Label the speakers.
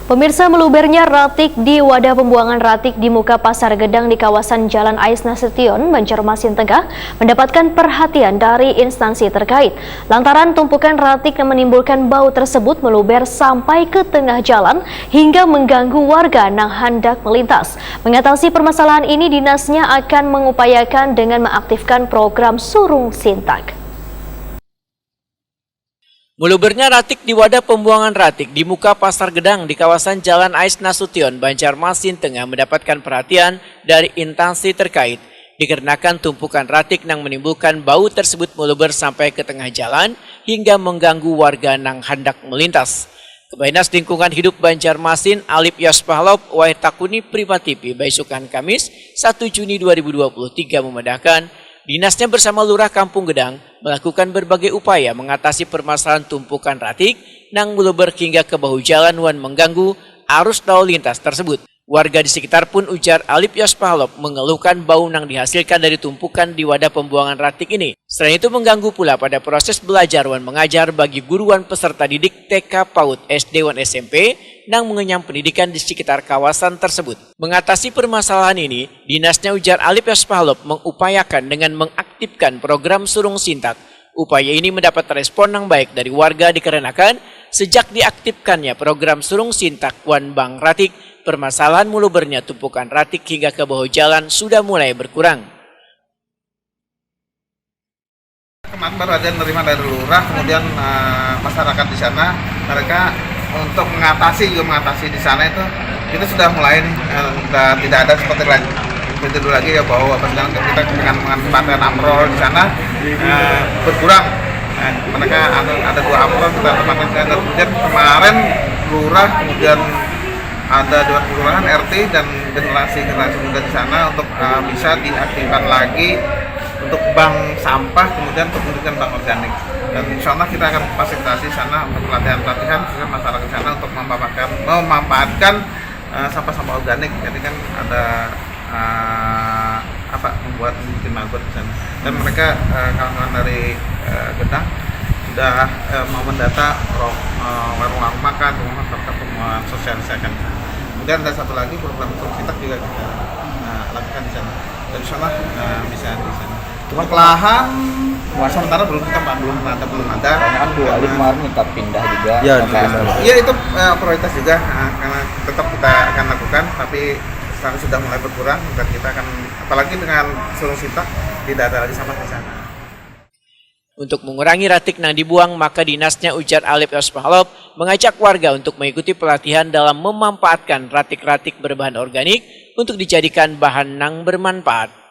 Speaker 1: Pemirsa, melubernya ratik di wadah pembuangan ratik di muka Pasar Gedang di kawasan Jalan Ais Nasution, Banjarmasin Tengah mendapat perhatian dari instansi terkait. Lantaran tumpukan ratik yang menimbulkan bau tersebut meluber sampai ke tengah jalan hingga mengganggu warga yang hendak melintas. Mengatasi permasalahan ini, dinasnya akan mengupayakan dengan mengaktifkan program Surung Sintak.
Speaker 2: Melubernya ratik di wadah pembuangan ratik di muka Pasar Gedang di kawasan Jalan Ais Nasution, Banjarmasin Tengah mendapatkan perhatian dari instansi terkait. Dikarenakan tumpukan ratik yang menimbulkan bau tersebut meluber sampai ke tengah jalan hingga mengganggu warga yang hendak melintas. Kepala Dinas Lingkungan Hidup Banjarmasin Alip Yospahlop Wahid Takuni Privativi Baisukan Kamis 1 Juni 2023 memedahkan dinasnya bersama Lurah Kampung Gedang melakukan berbagai upaya mengatasi permasalahan tumpukan ratik yang meluber hingga ke bahu jalan wan mengganggu arus lalu lintas tersebut. Warga di sekitar pun, ujar Alip Yospahlop, mengeluhkan bau yang dihasilkan dari tumpukan di wadah pembuangan ratik ini. Selain itu mengganggu pula pada proses belajar wan mengajar bagi guruan peserta didik TK PAUD, SD wan SMP yang mengenyam pendidikan di sekitar kawasan tersebut. Mengatasi permasalahan ini, dinasnya, ujar Alip Yospahlop, mengupayakan dengan mengaktifkan program Surung Sintak. Upaya ini mendapat respon yang baik dari warga dikarenakan sejak diaktifkannya program Surung Sintak wan Bang Ratik, permasalahan melubernya tumpukan ratik hingga ke bawah jalan sudah mulai berkurang.
Speaker 3: Kemarin baru ada menerima dari lurah, kemudian masyarakat di sana, mereka untuk mengatasi di sana itu kita sudah mulai nih, tidak ada seperti dulu lagi ya, bahwa sekarang kita dengan menempatkan amrol di sana berkurang. Mereka ada 2 amrol kita tempatkan, kemudian kemarin lurah, kemudian ada 2 kelurahan RT dan generasi muda di sana untuk bisa diaktifkan lagi untuk bank sampah, kemudian untuk mendirikan bank organik. Dan insya Allah kita akan fasilitasi sana untuk pelatihan sehingga masyarakat di sana untuk memanfaatkan sampah-sampah organik. Jadi kan ada membuat bikin maggot di sana. Dan mereka kawan-kawan dari Gedang sudah mau mendata warung makan, rumah serta pemulihan sosialisasikan. Kemudian ada satu lagi program kita juga kita lakukan di sana. Dan insya Allah bisa di sana. Untuk lahan sementara belum ada.
Speaker 4: Karena kan Bu Ali kemarin minta pindah juga.
Speaker 3: Iya, itu prioritas juga, karena tetap kita akan lakukan, tapi sekarang sudah mulai berkurang dan kita akan, apalagi dengan Surung Sintak, tidak ada lagi sampah di sana.
Speaker 2: Untuk mengurangi ratik yang dibuang, maka dinasnya, ujar Alip Yospahlop, mengajak warga untuk mengikuti pelatihan dalam memanfaatkan ratik-ratik berbahan organik untuk dijadikan bahan yang bermanfaat.